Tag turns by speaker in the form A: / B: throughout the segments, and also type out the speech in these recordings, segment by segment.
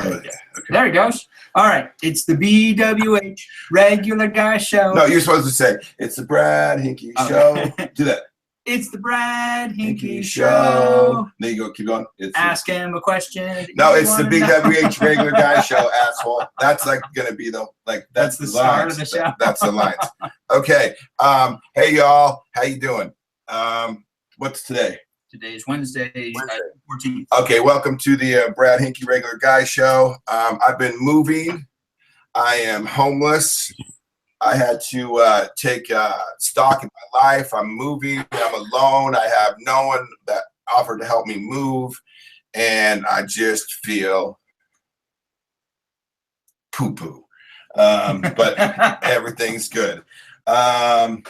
A: Oh, yeah. Okay.
B: There he goes. All right. It's the BWH regular guy show.
A: No, you're supposed to say, it's the Brad Hinkie Show. Do that.
B: It's the Brad Hinkie Show.
A: There you go. Keep going.
B: Ask him a question.
A: No, it's the BWH regular guy show, asshole. That's like going to be that's the
B: start of the show.
A: That's the lines. Okay. Hey, y'all. How you doing? What's today?
B: Today is Wednesday. 14th.
A: Okay. Welcome to the Brad Hinkie regular guy show. I've been moving. I am homeless. I had to take stock in my life. I'm moving. I'm alone. I have no one that offered to help me move. And I just feel poo-poo. But everything's good. Gio,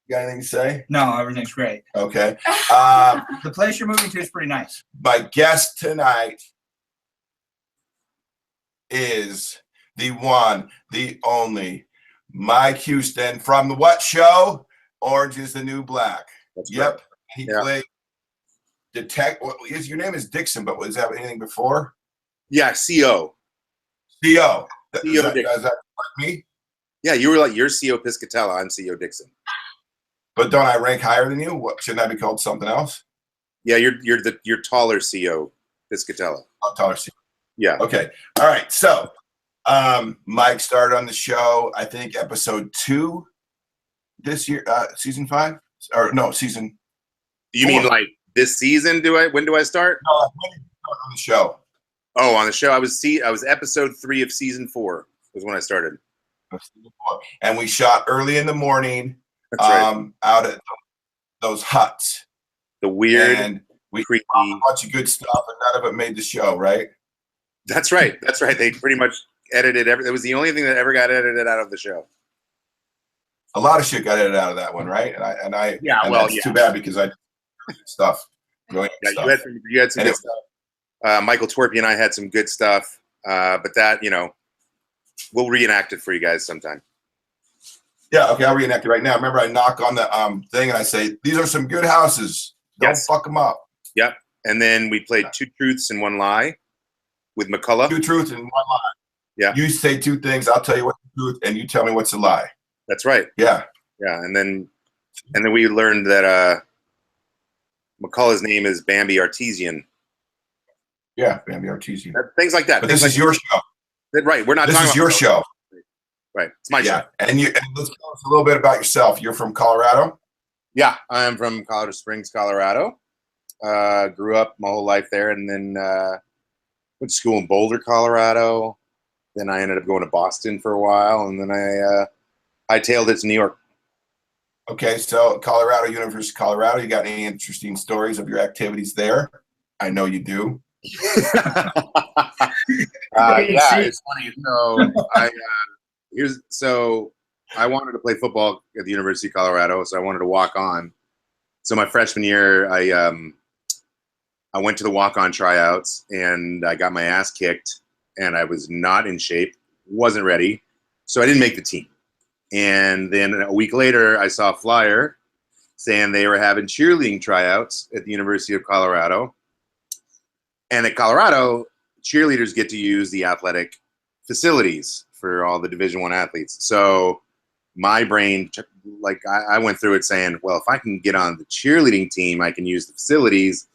A: you got anything to say?
B: No, everything's great.
A: Okay.
B: The place you're moving to is pretty nice.
A: My guest tonight is the one, the only, Mike Houston from the what show? Orange is the New Black.
C: That's
A: yep.
C: Right.
A: He played your name is Dixon, but was that anything before?
C: Yeah, CO.
A: CO.
C: CO
A: Is that
C: Dixon.
A: like me?
C: Yeah, you were like, you're CO Piscatella. I'm CO Dixon.
A: But don't I rank higher than you? What shouldn't I be called something else?
C: Yeah, you're taller CO Piscatella.
A: Oh, taller CO.
C: Yeah.
A: Okay. All right. So Mike started on the show, I think episode 2 this year, season 5 or no season.
C: You
A: 4.
C: mean like this season? When do I start?
A: No, when did you start on the show?
C: Oh, on the show, I was episode 3 of season 4 was when I started.
A: And we shot early in the morning.
C: That's right.
A: Out at those huts.
C: The weird,
A: and we
C: creepy.
A: a bunch of good stuff, and none of it made the show, right?
C: That's right. That's right. They pretty much edited everything. It was the only thing that ever got edited out of the show.
A: A lot of shit got edited out of that one, right? And that's too bad because I did stuff.
C: Yeah, you had some good stuff. Michael Torpy and I had some good stuff, but that, we'll reenact it for you guys sometime.
A: Yeah, okay, I'll reenact it right now. Remember, I knock on the thing and I say, "These are some good houses. Don't fuck them up."
C: Yep. And then we played 2 truths and 1 lie with McCullough.
A: 2 truths and 1 lie.
C: Yeah.
A: You say 2 things. I'll tell you what's the truth, and you tell me what's a lie.
C: That's right.
A: Yeah.
C: Yeah. And then we learned that McCullough's name is Bambi Artesian.
A: Yeah, Bambi Artesian.
C: Things like that.
A: But this is your show.
C: Right. We're not.
A: This is your show.
C: Right. It's my show.
A: And let's tell us a little bit about yourself. You're from Colorado?
C: Yeah, I'm from Colorado Springs, Colorado. Grew up my whole life there, and then went to school in Boulder, Colorado. Then I ended up going to Boston for a while, and then I hightailed it to New York.
A: Okay, so Colorado, University of Colorado. You got any interesting stories of your activities there? I know you do.
C: Yeah, it's funny. So I wanted to play football at the University of Colorado, so I wanted to walk on. So my freshman year, I went to the walk-on tryouts, and I got my ass kicked, and I was not in shape, wasn't ready, so I didn't make the team. And then a week later, I saw a flyer saying they were having cheerleading tryouts at the University of Colorado. And at Colorado, cheerleaders get to use the athletic facilities for all the Division I athletes. So my brain, I went through it saying, well, if I can get on the cheerleading team, I can use the facilities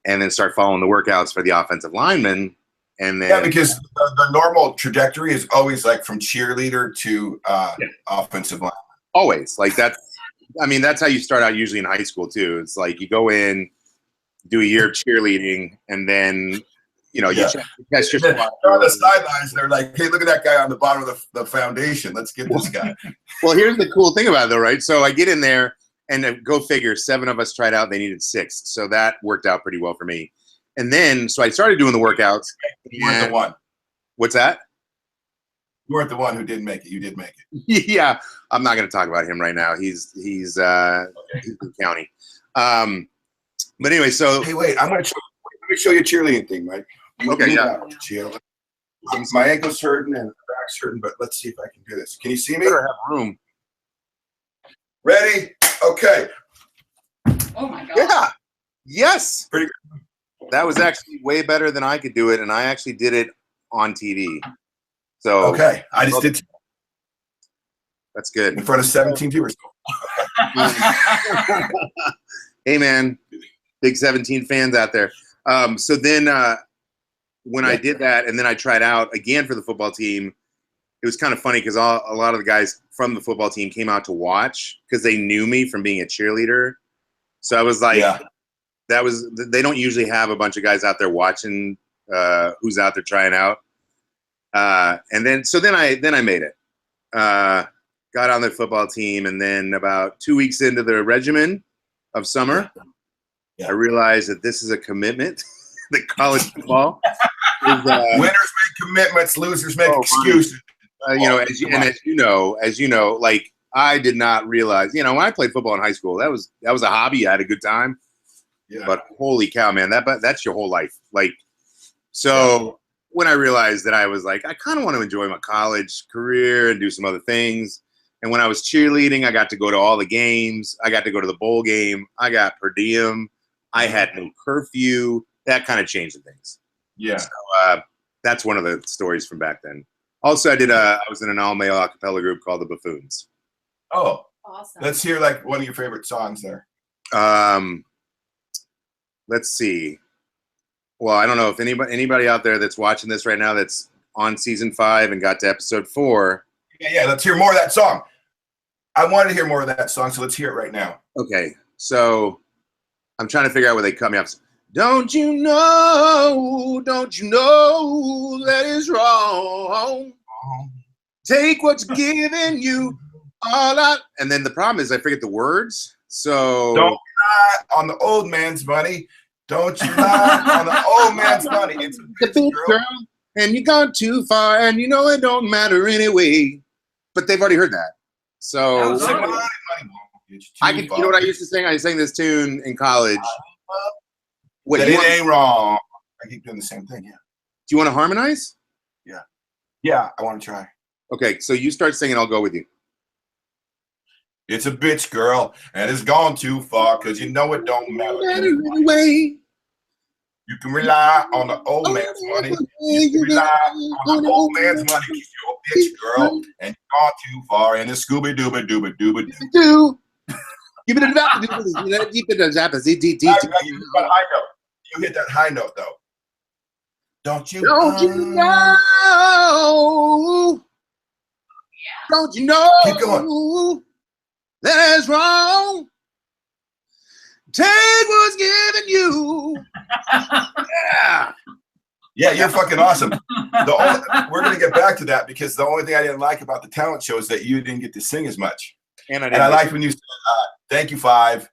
C: and then start following the workouts for the offensive linemen. And then,
A: because the normal trajectory is always like from cheerleader to offensive line.
C: Always. That's how you start out usually in high school too. It's like you go in, do a year of cheerleading, and then you test your spot.
A: They're on the sidelines. They're like, "Hey, look at that guy on the bottom of the foundation. Let's get this guy."
C: Well, here's the cool thing about it, though, right? So I get in there, and go figure, 7 of us tried out. They needed 6, so that worked out pretty well for me. And then, so I started doing the workouts.
A: You weren't the one.
C: What's that?
A: You weren't the one who didn't make it. You did make it.
C: Yeah, I'm not going to talk about him right now. He's in the county. But anyway, so
A: hey, wait, let me show you a cheerleading thing, Mike.
C: Okay, yeah.
A: My ankle's hurting and the back's hurting, but let's see if I can do this. Can you see me?
C: Better have room.
A: Ready? Okay.
B: Oh my God.
C: Yeah. Yes.
A: Pretty good.
C: That was actually way better than I could do it, and I actually did it on TV. So
A: Okay, I just did
C: that's good.
A: in front of 17 viewers.
C: Hey man, big 17 fans out there. So then when I did that, and then I tried out again for the football team, it was kind of funny because a lot of the guys from the football team came out to watch because they knew me from being a cheerleader. So I was like, they don't usually have a bunch of guys out there watching who's out there trying out. And then I made it. Got on the football team, and then about 2 weeks into the regimen of summer, I realized that this is a commitment. The college football is,
A: winners make commitments, losers make excuses.
C: As you know, like I did not realize, when I played football in high school, that was a hobby. I had a good time. Yeah. But holy cow, man, that's your whole life. Like, so when I realized that I was like, I kind of want to enjoy my college career and do some other things. And when I was cheerleading, I got to go to all the games. I got to go to the bowl game. I got per diem. I had no curfew. That kind of changed things. Yeah. So that's one of the stories from back then. Also, I was in an all-male a cappella group called the Buffoons.
A: Oh, awesome! Let's hear like one of your favorite songs there.
C: Let's see. Well, I don't know if anybody out there that's watching this right now that's on season 5 and got to episode 4.
A: Yeah. Let's hear more of that song. I wanted to hear more of that song, so let's hear it right now.
C: Okay, so I'm trying to figure out where they cut me off. Don't you know that is wrong? Take what's given you all out. And then the problem is I forget the words. So
A: don't lie on the old man's money. Don't you lie on the old man's money. It's a bitch girl.
C: And you gone too far, and you know it don't matter anyway. But they've already heard that. So I could, you know what I used to sing? I sang this tune in college.
A: Wait, it ain't wrong. I keep doing the same thing. Yeah.
C: Do you want to harmonize?
A: Yeah, I want to try.
C: Okay, so you start singing. I'll go with you.
A: It's a bitch girl, and it's gone too far, because you know it don't matter
C: anyway.
A: You can rely on the old man's money. You can rely on the old man's money. You're a bitch girl, and you've gone too far, and it's Scooby-Dooby-Dooby-Dooby-Doo.
C: Give it a zap.
A: You hit that high note, though. Don't you
C: know? Don't you know?
A: Keep going.
C: That's wrong. Take what's given you.
A: Yeah, you're fucking awesome. We're going to get back to that, because the only thing I didn't like about the talent show is that you didn't get to sing as much. And I liked when you said, thank you, 5.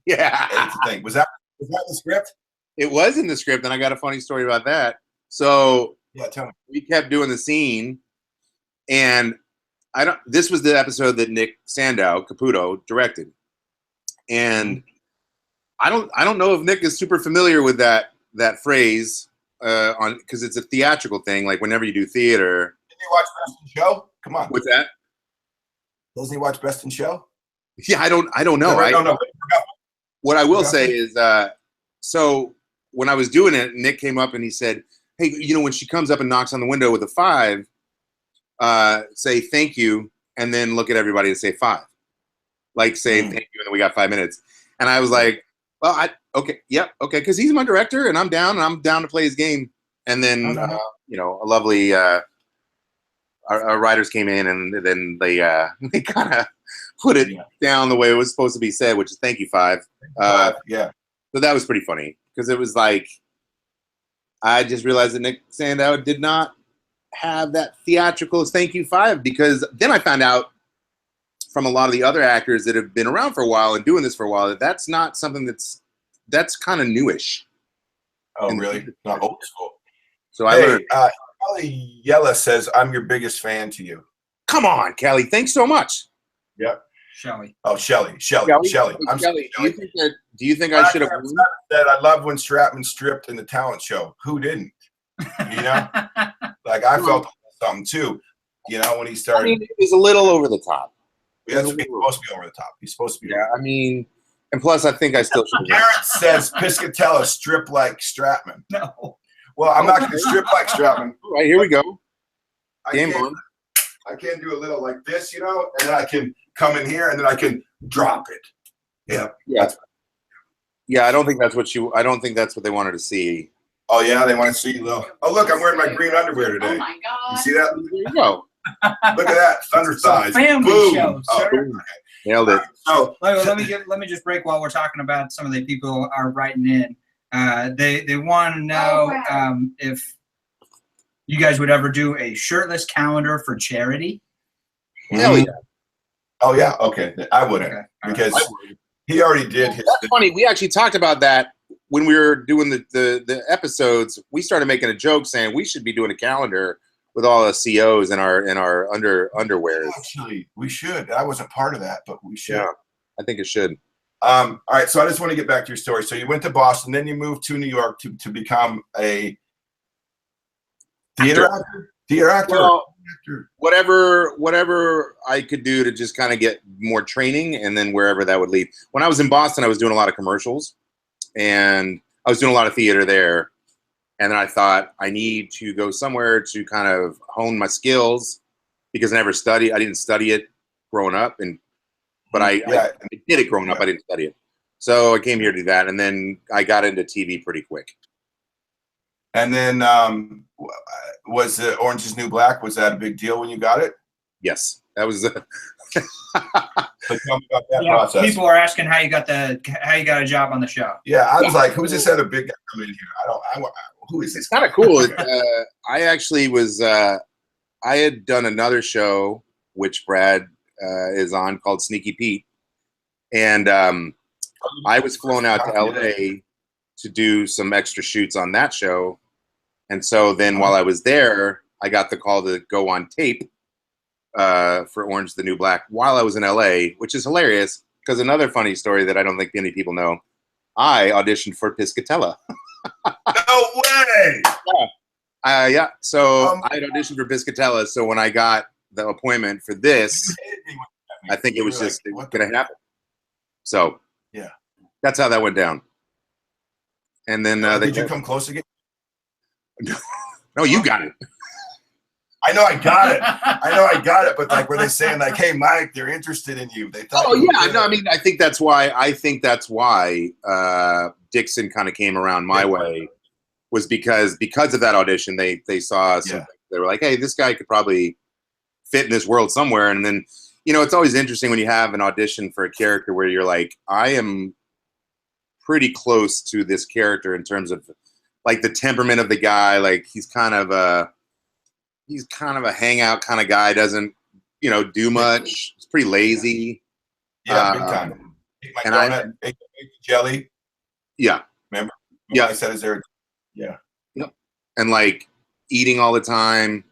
C: Yeah.
A: That's the thing. Was that in the script?
C: It was in the script, and I got a funny story about that. So
A: tell me.
C: We kept doing the scene, and this was the episode that Nick Sandow, Caputo, directed. And I don't know if Nick is super familiar with that phrase because it's a theatrical thing. Like whenever you do theater.
A: Did you watch Best in Show? Come on.
C: What's that?
A: Doesn't he watch Best in Show?
C: Yeah, I don't know. I don't know. What I will say is, so when I was doing it, Nick came up and he said, "Hey, when she comes up and knocks on the window with a 5, say thank you, and then look at everybody and say 5. Like say thank you, and then we got 5 minutes." And I was like, "Well, okay, because he's my director, and I'm down to play his game." And then a lovely our writers came in, and then they kind of put it down the way it was supposed to be said, which is thank you, 5. So that was pretty funny, because it was like I just realized that Nick Sandow did not have that theatrical thank you, 5, because then I found out from a lot of the other actors that have been around for a while and doing this for a while that that's not something that's kind of newish.
A: Oh, really? Not old school.
C: So I learned.
A: Kelly Yella says, "I'm your biggest fan to you."
C: Come on, Kelly. Thanks so much.
A: Yep.
B: Shelly.
A: Oh, Shelly.
C: I'm
A: Shelly.
C: Do you think I should have
A: said I love when Stratman stripped in the talent show? Who didn't? Like I felt something too. When he started.
C: I mean, it was a little over the top.
A: He's supposed to be over the top. He's supposed to be.
C: Yeah, I mean, And plus, I think I still should.
A: Garrett says Piscatella strip like Stratman.
B: No.
A: Well, I'm not going to strip like Stratman.
C: All right, here we go.
A: I
C: Game
A: can,
C: on.
A: I can do a little like this, and then I can come in here, and then I can drop it. Yeah.
C: Yeah, I don't think that's what they wanted to see.
A: Oh yeah, they want to see little. Oh look, I'm wearing my green underwear today.
D: Oh my God.
A: You see that?
C: There you go.
A: Look at that, thunder thighs.
B: Family
A: Boom.
B: show,
A: Oh,
B: sir.
A: boom.
C: Nailed it.
A: So
B: Let me just break while we're talking about some of the people are writing in. They want to know if you guys would ever do a shirtless calendar for charity.
C: Hell yeah.
A: Oh yeah, okay. I wouldn't because he already did his.
C: That's funny. We actually talked about that when we were doing the episodes. We started making a joke saying we should be doing a calendar with all the COs in our underwear.
A: Actually, we should. I wasn't part of that, but we should.
C: Yeah, I think it should.
A: All right, so I just want to get back to your story. So you went to Boston, then you moved to New York to become a theater actor. Theater actor.
C: Well, whatever I could do to just kind of get more training, and then wherever that would lead. When I was in Boston, I was doing a lot of commercials, and I was doing a lot of theater there. And then I thought I need to go somewhere to kind of hone my skills because I didn't study it growing up, but I did it growing up. I didn't study it, so I came here to do that, and then I got into TV pretty quick.
A: And then was the Orange is New Black? Was that a big deal when you got it?
C: Yes, that was.
A: So tell me about that process.
B: People are asking how you got a job on the show.
A: Yeah, I was like, who's this other big guy coming in here? Who is this?
C: It's kind of cool. I actually was. I had done another show which Brad is on called Sneaky Pete, and I was flown out to LA to do some extra shoots on that show, and so then while I was there, I got the call to go on tape for Orange is the New Black while I was in LA, which is hilarious because another funny story that I don't think many people know, I auditioned for Piscatella.
A: No way!
C: Yeah. So I had auditioned for Piscatella. So when I got the appointment for this, I think it was just going to happen. So
A: yeah,
C: that's how that went down. And then
A: did you come close again?
C: No, you got it.
A: I know I got it. But like, were they saying like, "Hey, Mike, they're interested in you"? They thought.
C: Oh yeah, no. I mean, I think that's why Dixon kind of came around my way, was because of that audition. They saw something. They were like, "Hey, this guy could probably fit in this world somewhere." And then, it's always interesting when you have an audition for a character where you're like, I am pretty close to this character in terms of like the temperament of the guy. Like he's kind of a hangout kind of guy. Doesn't do much. He's pretty lazy.
A: Yeah, big time. Ate my donut, ate the jelly.
C: Yeah.
A: Remember?
C: Yeah.
A: I said, "Is there?" Yeah.
C: Yep. And like eating all the time.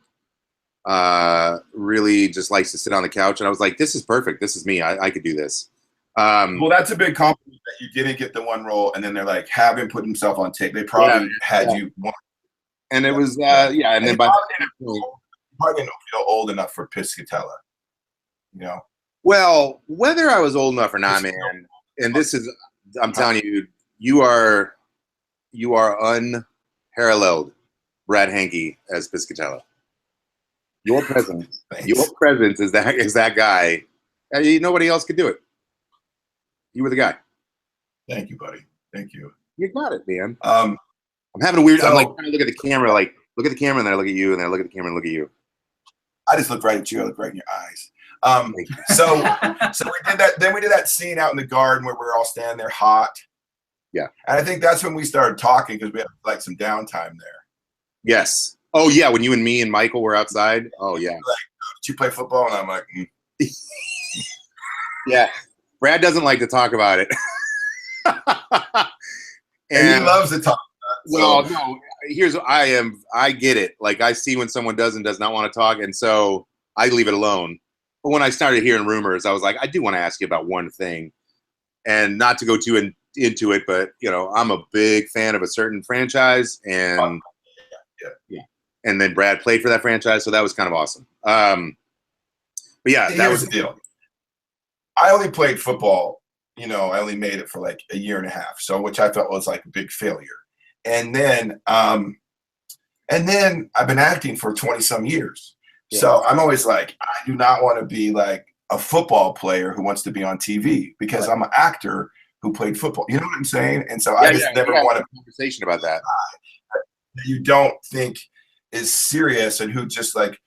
C: Really just likes to sit on the couch. And I was like, this is perfect. This is me. I could do this.
A: Well, that's a big compliment that you didn't get the one role, and then they're like, have him put himself on tape. They probably had you one.
C: And it was, and then by
A: you probably didn't feel old enough for Piscatella.
C: Well, whether I was old enough or not, man, and this is, I'm telling you, you are unparalleled, Brad Hankey as Piscatella. Your presence is that guy. Nobody else could do it. You were the guy.
A: Thank you, buddy. Thank you.
C: You got it, man. I'm having a weird. I'm like trying to look at the camera, and then I look at you, and then I look at the camera and look at you.
A: I just look right at you. I look right in your eyes. So we did that. Then we did that scene out in the garden where we're all standing there hot.
C: Yeah. And
A: I think that's when we started talking because we had like some downtime there.
C: Yes. Oh yeah, when you and me and Michael were outside. Oh yeah.
A: Like, did you play football? And I'm like,
C: Yeah. Brad doesn't like to talk about it.
A: and he loves to talk about it.
C: Well, no, I get it. Like I see when someone does not want to talk, and so I leave it alone. But when I started hearing rumors, I was like, I do want to ask you about one thing. And not to go too into it, but I'm a big fan of a certain franchise, and yeah. And then Brad played for that franchise, so that was kind of awesome. But yeah, that was
A: the deal. I only played football, I only made it for like a year and a half. So, which I felt was like a big failure. And then I've been acting for 20 some years. Yeah. So I'm always like, I do not want to be like a football player who wants to be on TV, because I'm an actor who played football. You know what I'm saying? And so I just never want to
C: conversation about that.
A: You don't think is serious, and who just like,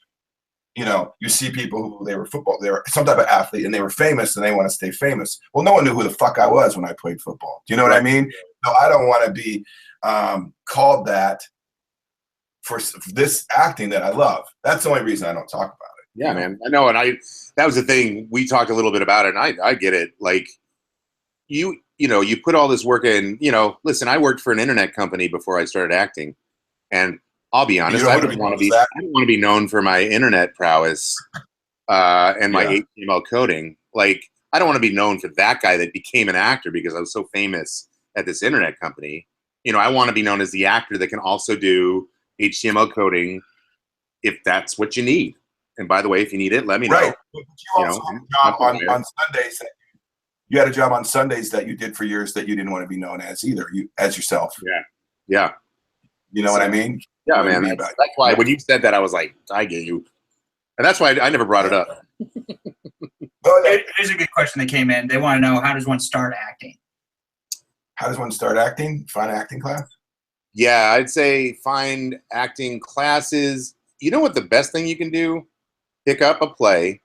A: you see people who they were some type of athlete and they were famous and they want to stay famous. Well, no one knew who the fuck I was when I played football. Do you know what I mean? So I don't want to be called that for this acting that I love. That's the only reason I don't talk about it.
C: Yeah, man. I know. And that was the thing. We talked a little bit about it, and I get it. Like you put all this work in, listen, I worked for an internet company before I started acting. And I'll be honest, I don't want to be known for my internet prowess and my HTML coding. Like, I don't want to be known for that guy that became an actor because I was so famous at this internet company. I want to be known as the actor that can also do HTML coding if that's what you need. And by the way, if you need it, let me know.
A: Right. But you also had a job on Sundays. You had a job on Sundays that you did for years that you didn't want to be known as either, as yourself.
C: Yeah. Yeah.
A: You know what I mean?
C: Yeah, man. That's why when you said that, I was like, I get you. And that's why I never brought it up.
B: Here's a good question that came in. They want to know, how does one start acting?
A: How does one start acting? Find an acting class?
C: Yeah, I'd say find acting classes. You know what the best thing you can do? Pick up a play.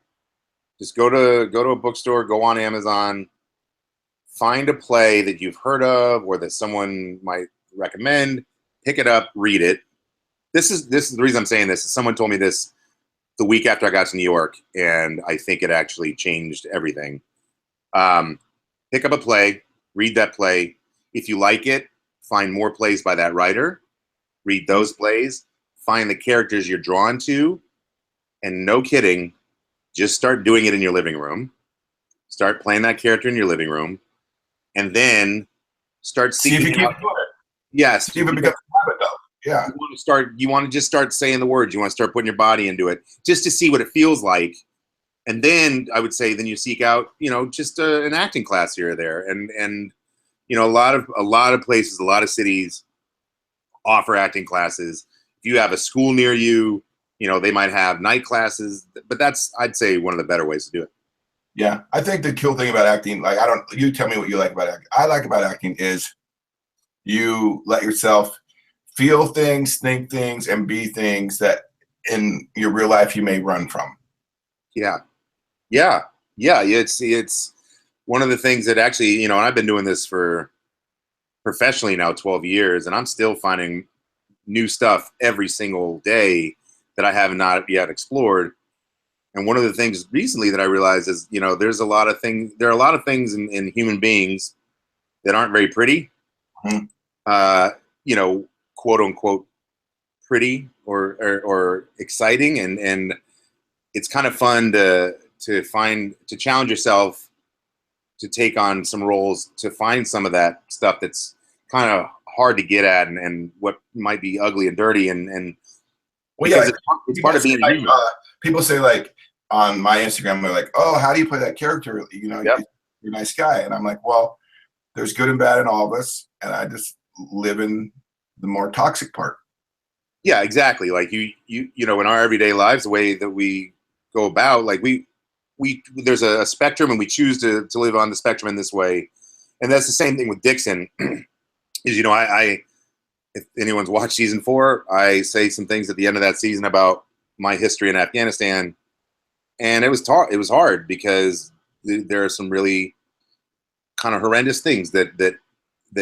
C: Just go to a bookstore, go on Amazon, find a play that you've heard of or that someone might recommend, pick it up, read it. This is the reason I'm saying this. Someone told me this the week after I got to New York, and I think it actually changed everything. Pick up a play, read that play. If you like it, find more plays by that writer, read those plays, find the characters you're drawn to, and no kidding, just start doing it in your living room. Start playing that character in your living room, and then start seeking
A: See if you
C: out.
A: keep doing it.
C: Yes.
A: See if it becomes a habit, though. Yeah.
C: You want to just start saying the words. You want to start putting your body into it just to see what it feels like. And then I would say, then you seek out, just an acting class here or there. And a lot of places, a lot of cities offer acting classes. If you have a school near you, they might have night classes, but that's, I'd say, one of the better ways to do it.
A: Yeah. I think the cool thing about acting, like, you tell me what you like about acting. I like about acting is you let yourself feel things, think things, and be things that in your real life you may run from.
C: Yeah. It's one of the things that actually, and I've been doing this for professionally now 12 years, and I'm still finding new stuff every single day that I have not yet explored. And one of the things recently that I realized is, there are a lot of things in human beings that aren't very pretty, quote unquote pretty or exciting, and it's kind of fun to challenge yourself to take on some roles, to find some of that stuff that's kind of hard to get at, and what might be ugly and dirty, and
A: well, yeah,
C: it's part of being a human.
A: People say, like, on my Instagram, they're like, "Oh, how do you play that character? You're a nice guy," and I'm like, "Well, there's good and bad in all of us, and I just live in the more toxic part."
C: Yeah, exactly. Like you in our everyday lives, the way that we go about, like we there's a spectrum, and we choose to live on the spectrum in this way. And that's the same thing with Dixon. Is, I if anyone's watched season 4, I say some things at the end of that season about my history in Afghanistan, and it was hard because there are some really kind of horrendous things that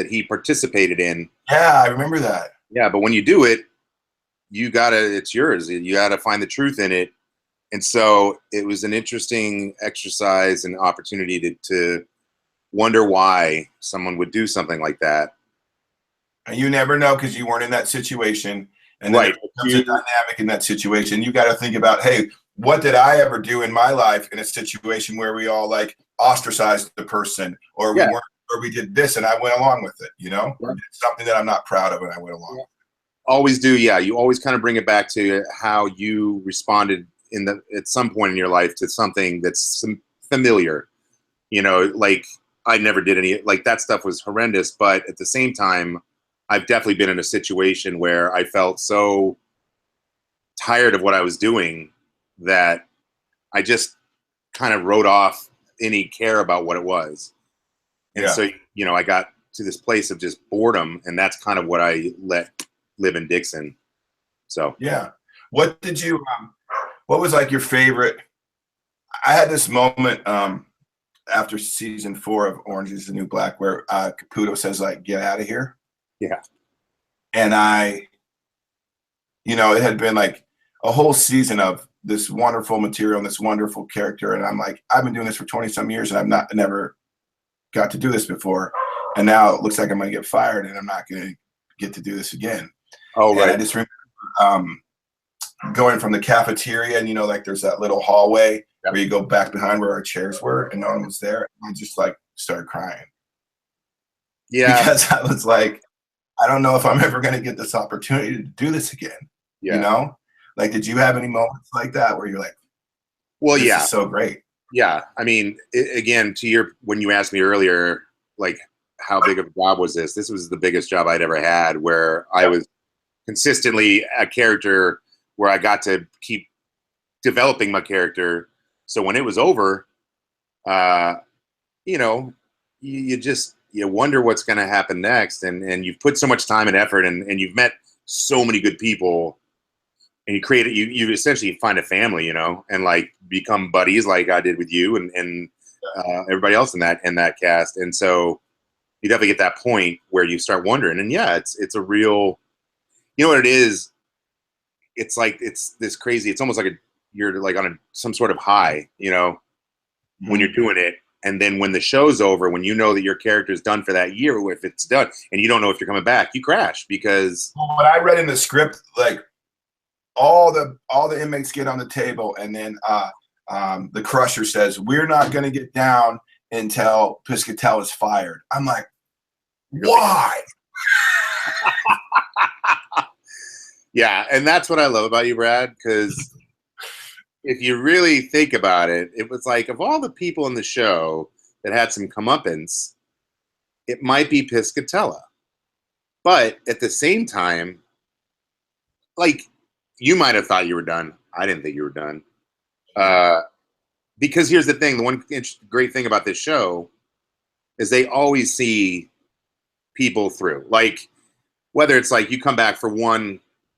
C: he participated in.
A: Yeah, I remember that.
C: Yeah, but when you do it, it's yours. You gotta find the truth in it. And so it was an interesting exercise and opportunity to wonder why someone would do something like that.
A: And you never know, because you weren't in that situation. And
C: right.
A: There's a dynamic in that situation. You got to think about, hey, what did I ever do in my life in a situation where we all like ostracized the person, or we did this and I went along with it, or did something that I'm not proud of and I went along with it.
C: Always do. Yeah. You always kind of bring it back to how you responded at some point in your life to something that's familiar, like I never did any, like, that stuff was horrendous. But at the same time, I've definitely been in a situation where I felt so tired of what I was doing that I just kind of wrote off any care about what it was. And so, you know, I got to this place of just boredom, and that's kind of what I let live in Dixon. So,
A: yeah. What did you, what was like your favorite? I had this moment after season 4 of Orange is the New Black where Caputo says, like, get out of here.
C: yeah.
A: And I, you know, it had been like a whole season of this wonderful material and this wonderful character. And I'm like, I've been doing this for 20 some years and I've never got to do this before. And now it looks like I'm going to get fired and I'm not going to get to do this again.
C: Oh,
A: and
C: right.
A: I just remember going from the cafeteria and, you know, like there's that little hallway where you go back behind where our chairs were and no one was there. And I just like started crying.
C: Yeah.
A: Because I was like, I don't know if I'm ever going to get this opportunity to do this again.
C: Yeah.
A: You know, like, did you have any moments like that where you're like,
C: well,
A: this
C: yeah,
A: is so great?
C: yeah. I mean, again, to your, when you asked me earlier, like, how big of a job was this? This was the biggest job I'd ever had, where I was consistently a character where I got to keep developing my character. So when it was over, you know, you just, you wonder what's going to happen next. And you've put so much time and effort and you've met so many good people and you create it. You essentially find a family, you know, and like become buddies like I did with you and everybody else in that cast. And so you definitely get that point where you start wondering, and yeah, it's a real, you know what it is? It's like, it's this crazy, it's almost like you're like on some sort of high, you know, when you're doing it. And then when the show's over, when you know that your character's done for that year, or if it's done and you don't know if you're coming back, you crash because.
A: What I read in the script, like all the inmates get on the table and then the crusher says, we're not going to get down until Piscatella is fired. I'm like, why?
C: Yeah, and that's what I love about you, Brad, because if you really think about it, it was like, of all the people in the show that had some comeuppance, it might be Piscatella. But at the same time, like, you might have thought you were done. I didn't think you were done. Because here's the thing, the one great thing about this show is they always see people through. Like, whether it's like you come back for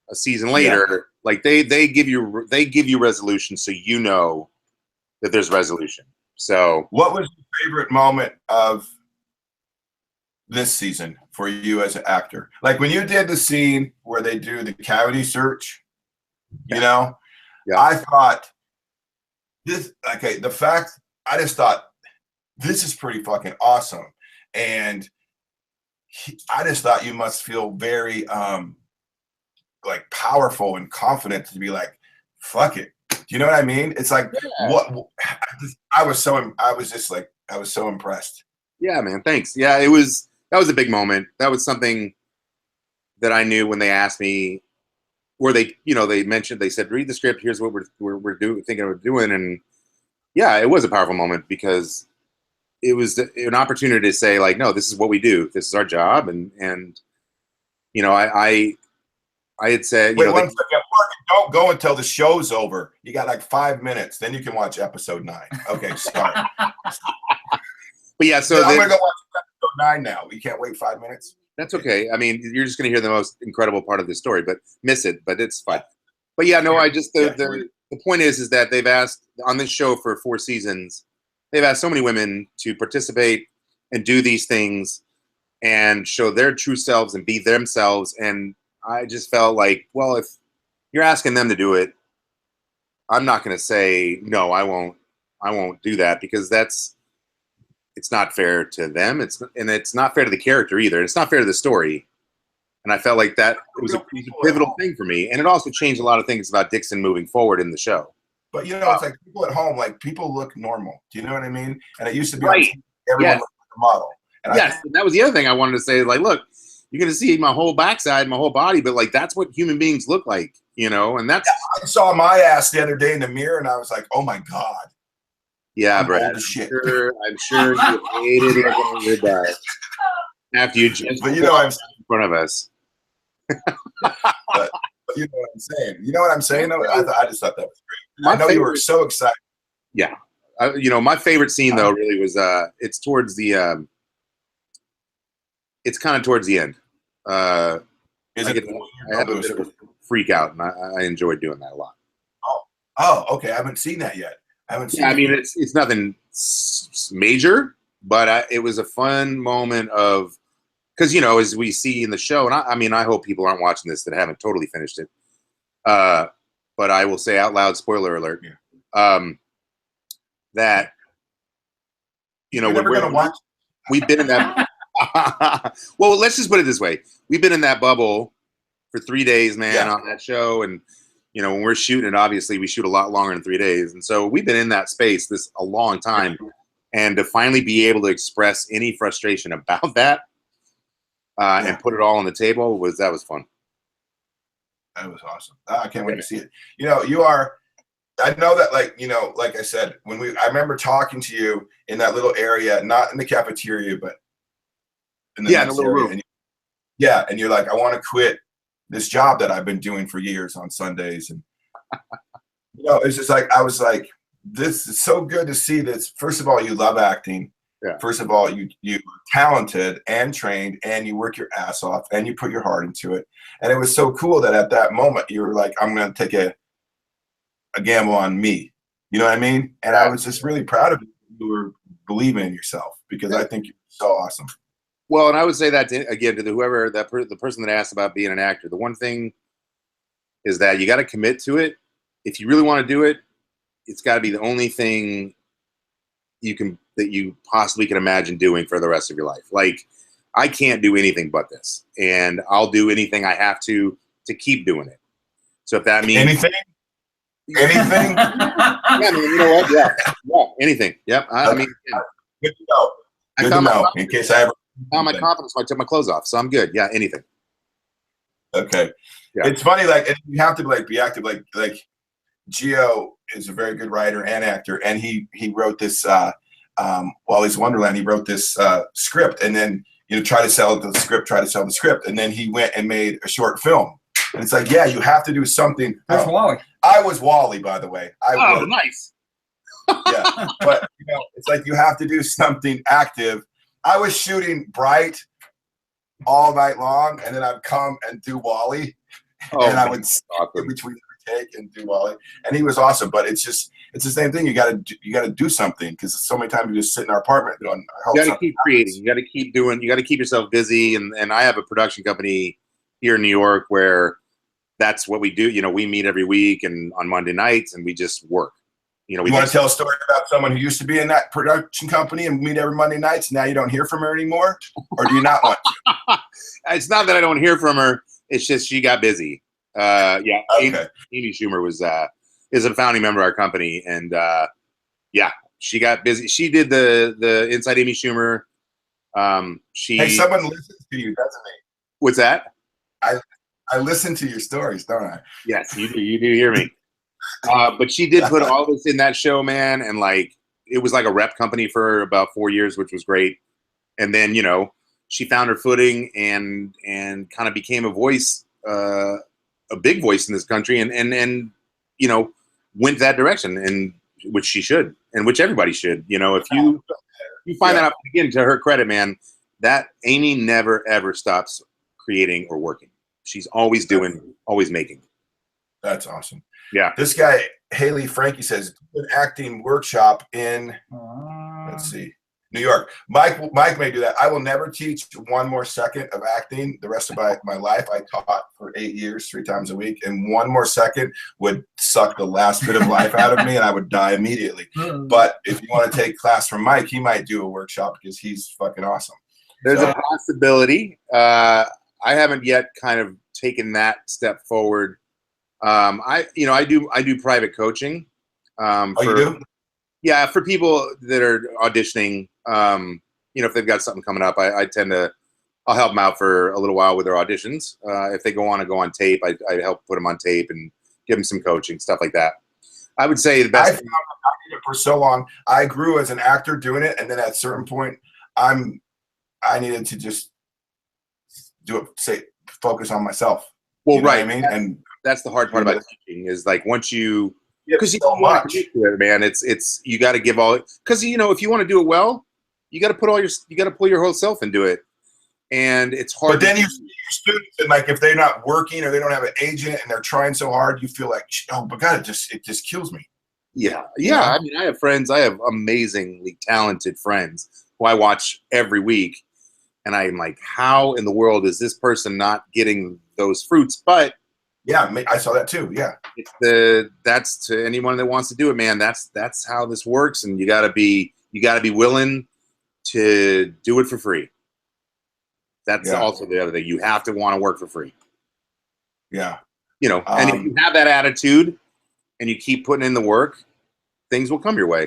C: a season later, like they give you resolution, so you know that there's resolution. So
A: what was your favorite moment of this season for you as an actor? Like when you did the scene where they do the cavity search, you know, I thought this, okay, the fact, I just thought this is pretty fucking awesome. And I just thought you must feel very like powerful and confident to be like, fuck it. Do you know what I mean? It's like, I was so impressed.
C: Yeah, man. Thanks. Yeah, that was a big moment. That was something that I knew when they asked me, where they mentioned, they said, read the script. Here's what we're thinking of doing. And yeah, it was a powerful moment because it was an opportunity to say like, no, this is what we do. This is our job. And you know, I had said,
A: wait, one second, don't go until the show's over. You got like 5 minutes, then you can watch episode 9. Okay, sorry.
C: But yeah, so
A: I'm gonna go watch episode 9 now. We can't wait 5 minutes.
C: That's okay. I mean, you're just gonna hear the most incredible part of the story, but miss it. But it's fine. But yeah, no, I just the point is that they've asked on this show for 4 seasons. They've asked so many women to participate and do these things and show their true selves and be themselves. And I just felt like, well, if you're asking them to do it, I'm not going to say, no, I won't do that, because it's not fair to them. It's not fair to the character either. It's not fair to the story. And I felt like that it was a pivotal thing for me. And it also changed a lot of things about Dixon moving forward in the show.
A: But, you know, it's like people at home, like people look normal. Do you know what I mean? And it used to be
C: right.
A: Everyone looked like a model. And
C: yes, and that was the other thing I wanted to say. Like, look, you're going to see my whole backside, my whole body, but like that's what human beings look like, you know. And that's.
A: I saw my ass the other day in the mirror, and I was like, oh my god.
C: Yeah,
A: I'm
C: Brad.
A: old as shit.
C: I'm sure you hated looking at your dad after you just
A: But you know what I'm
C: in front of us.
A: but you know what I'm saying. You know what I'm saying? Though I just thought that was great.
C: My
A: I know you were
C: favorite-
A: so excited.
C: Yeah. You know, my favorite scene though really was it's towards the it's kind of towards the end.
A: Is
C: I,
A: it
C: get,
A: the one
C: I have a bit of a freak out, and I enjoyed doing that a lot.
A: Oh, okay. I haven't seen that yet. I haven't seen.
C: Yeah, I mean, it's nothing major, but it was a fun moment of, because you know, as we see in the show, and I mean, I hope people aren't watching this that haven't totally finished it. But I will say out loud, spoiler alert, that you know,
A: We're never gonna watch.
C: we've been in that. Well, let's just put it this way: we've been in that bubble for 3 days, man, on that show, and you know, when we're shooting it, obviously we shoot a lot longer than 3 days, and so we've been in that space a long time, and to finally be able to express any frustration about that and put it all on the table was fun.
A: That was awesome. I can't wait to see it. You know, you are. I know that, like, you know, like I said, I remember talking to you in that little area, not in the cafeteria, but in the
C: in the little room.
A: And and you're like, I want to quit this job that I've been doing for years on Sundays, and you know, it's just like I was like, this is so good to see this. First of all, you love acting.
C: Yeah.
A: First of all, you're talented and trained, and you work your ass off, and you put your heart into it. And it was so cool that at that moment you were like, I'm going to take a gamble on me. You know what I mean? And I was just really proud of you. You were believing in yourself, because I think you're so awesome.
C: Well, and I would say that again to whoever the person that asked about being an actor. The one thing is that you got to commit to it. If you really want to do it, it's got to be the only thing that you possibly can imagine doing for the rest of your life. Like, I can't do anything but this, and I'll do anything I have to keep doing it. So if that means
A: anything.
C: Yeah, I mean, you know what? Yeah, anything. Yep. I mean,
A: Good to know. Good to know. In case I ever
C: found my confidence when I took my clothes off, so I'm good. Yeah, anything.
A: Okay. Yeah. It's funny, like, and you have to like be active. Like Gio is a very good writer and actor, and he wrote this Wally's Wonderland. He wrote this script, and then try to sell the script, and then he went and made a short film. And it's like, yeah, you have to do something.
B: That's Wally.
A: I was Wally, by the way.
C: Nice.
A: Yeah, but it's like you have to do something active. I was shooting Bright all night long, and then I'd come and do Wally, and I would in between every take and do Wally, and he was awesome. But it's the same thing. You got to do something, because so many times you just sit in our apartment doing.
C: You got to keep creating. You got to keep doing. You got to keep yourself busy. And I have a production company here in New York where that's what we do. We meet every week and on Monday nights, and we just work. You want to tell a story about someone who used to be in that production company and meet every Monday nights? Now you don't hear from her anymore, or do you not want to? It's not that I don't hear from her. It's just she got busy. Yeah.
A: Okay.
C: Amy Schumer is a founding member of our company, and yeah, she got busy. She did the Inside Amy Schumer.
A: Hey, someone listens to you, doesn't he?
C: What's that?
A: I listen to your stories, don't I?
C: Yes, you do. You do hear me. But she did put all this in that show, man, and like it was like a rep company for about 4 years, which was great. And then she found her footing and kind of became a voice, a big voice in this country, and went that direction, and which she should, and which everybody should. If you find that out, again, to her credit, man, that Amy never ever stops creating or working. She's always doing, always making.
A: That's awesome.
C: Yeah.
A: This guy, Haley Frankie, says an acting workshop in, let's see, New York. Mike may do that. I will never teach 1 more second of acting the rest of my life. I taught for 8 years, 3 times a week, and 1 more second would suck the last bit of life out of me, and I would die immediately. But if you want to take class from Mike, he might do a workshop, because he's fucking awesome.
C: There's a possibility. I haven't yet kind of taken that step forward. I do private coaching.
A: You do?
C: Yeah, for people that are auditioning, if they've got something coming up, I'll help them out for a little while with their auditions. If they go on tape, I help put them on tape and give them some coaching, stuff like that. I would say the
A: I
C: best.
A: found I did it for so long. I grew as an actor doing it, and then at a certain point, I needed to just focus on myself.
C: Well,
A: You know
C: right.
A: what I mean? And
C: That's the hard part about teaching is like once you,
A: because
C: you
A: so
C: don't want
A: much.
C: to do it, man. It's you got to give all, because if you want to do it well, you got to pull your whole self into it, and it's hard.
A: But then you see your students, and like if they're not working or they don't have an agent and they're trying so hard, you feel like, oh my God, it just kills me.
C: Yeah. I mean, I have friends. I have amazingly talented friends who I watch every week, and I'm like, how in the world is this person not getting those fruits? But
A: yeah, I saw that too. Yeah,
C: that's to anyone that wants to do it, man. That's how this works, and you gotta be willing to do it for free. That's also the other thing. You have to want to work for free.
A: Yeah.
C: And if you have that attitude and you keep putting in the work, things will come your way.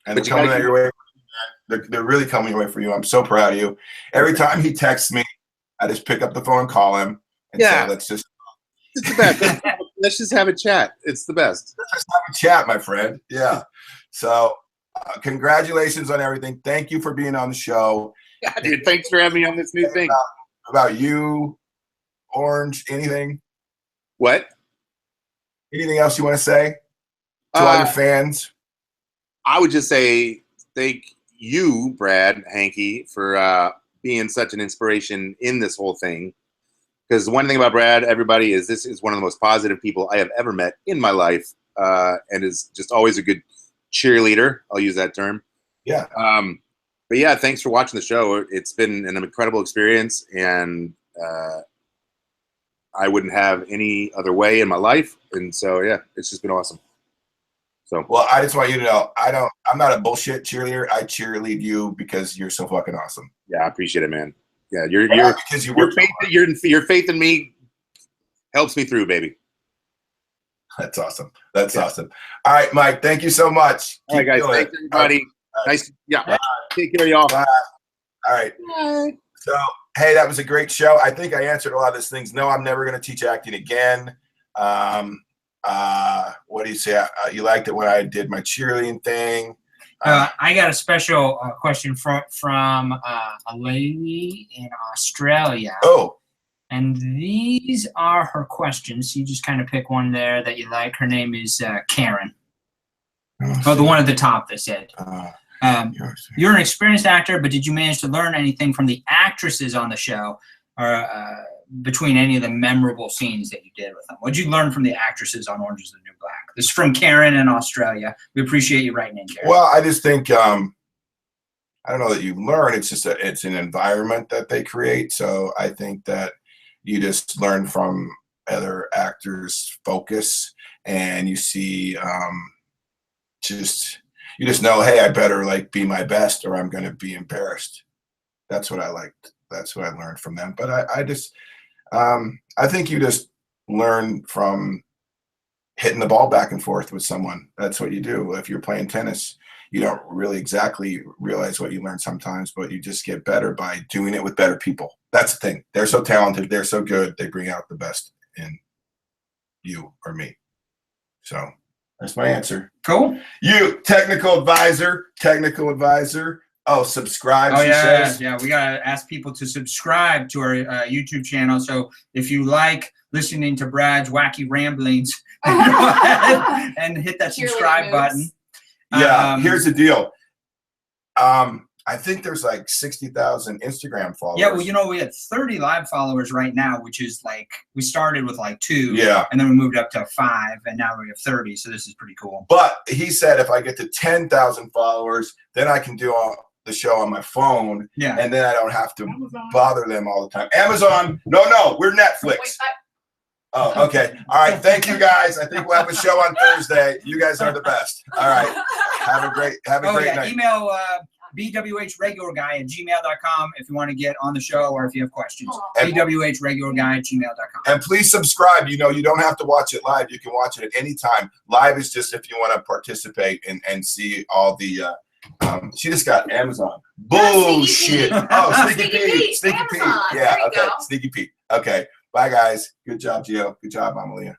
A: And they're coming your way. They're really coming your way for you. I'm so proud of you. Every time he texts me, I just pick up the phone and call him and say, it's the
C: best. Let's just have a chat. It's the best.
A: Let's just have a chat, my friend. Yeah. So congratulations on everything. Thank you for being on the show.
C: Yeah, dude, thanks for having me on this new thing.
A: About you, Orange, anything?
C: What?
A: Anything else you want to say to all your fans?
C: I would just say thank you, Brad, Hanky, for being such an inspiration in this whole thing. Because the one thing about Brad, everybody, is this is one of the most positive people I have ever met in my life, and is just always a good cheerleader. I'll use that term.
A: Yeah.
C: But yeah, thanks for watching the show. It's been an incredible experience, and I wouldn't have any other way in my life. And so, yeah, it's just been awesome. So,
A: well, I just want you to know, I'm not a bullshit cheerleader. I cheerlead you because you're so fucking awesome.
C: Yeah, I appreciate it, man. Yeah, your faith in me helps me through, baby.
A: That's awesome. That's awesome. All right, Mike. Thank you so much.
C: All right, guys. Thanks, everybody. Nice. Yeah. Bye. Take care, y'all.
A: Bye. All right.
C: Bye.
A: So, hey, that was a great show. I think I answered a lot of these things. No, I'm never going to teach acting again. What do you say? You liked it when I did my cheerleading thing?
B: I got a special question from a lady in Australia.
A: Oh.
B: And these are her questions. You just kind of pick one there that you like. Her name is Karen. Oh, the one at the top that said, you're an experienced actor, but did you manage to learn anything from the actresses on the show or between any of the memorable scenes that you did with them? What did you learn from the actresses on Orange is the New Black? This is from Karen in Australia. We appreciate you writing in, Karen.
A: Well, I just think, I don't know that you learn. It's just it's an environment that they create. So I think that you just learn from other actors' focus, and you see, you just know, hey, I better like be my best or I'm going to be embarrassed. That's what I liked. That's what I learned from them. But I think you just learn from hitting the ball back and forth with someone. That's what you do. If you're playing tennis, you don't really exactly realize what you learn sometimes, but you just get better by doing it with better people. That's the thing. They're so talented. They're so good. They bring out the best in you or me. So that's my answer.
B: Cool.
A: You, technical advisor. Oh, subscribe.
B: Oh,
A: she
B: says.
A: says.
B: Yeah. We got to ask people to subscribe to our YouTube channel. So if you like listening to Brad's wacky ramblings, go ahead and hit that subscribe button.
A: Yeah. Here's the deal. I think there's like 60,000 Instagram followers.
B: Yeah, well, we had 30 live followers right now, which is like, we started with like 2.
A: Yeah.
B: And then we moved up to 5, and now we have 30. So this is pretty cool.
A: But he said if I get to 10,000 followers, then I can do the show on my phone.
B: Yeah.
A: And then I don't have to bother them all the time. Amazon. No, we're Netflix. Wait, oh, okay. All right. Thank you, guys. I think we'll have a show on Thursday. You guys are the best. All right. Have a great night.
B: Email bwhregularguy@gmail.com if you want to get on the show or if you have questions. bwhregularguy@gmail.com.
A: And please subscribe. You don't have to watch it live. You can watch it at any time. Live is just if you want to participate and see all the she just got Amazon. Bullshit. Oh, Sneaky Pete. Yeah, okay. Sneaky Pete. Okay. Bye, guys. Good job, Gio. Good job, Amalia.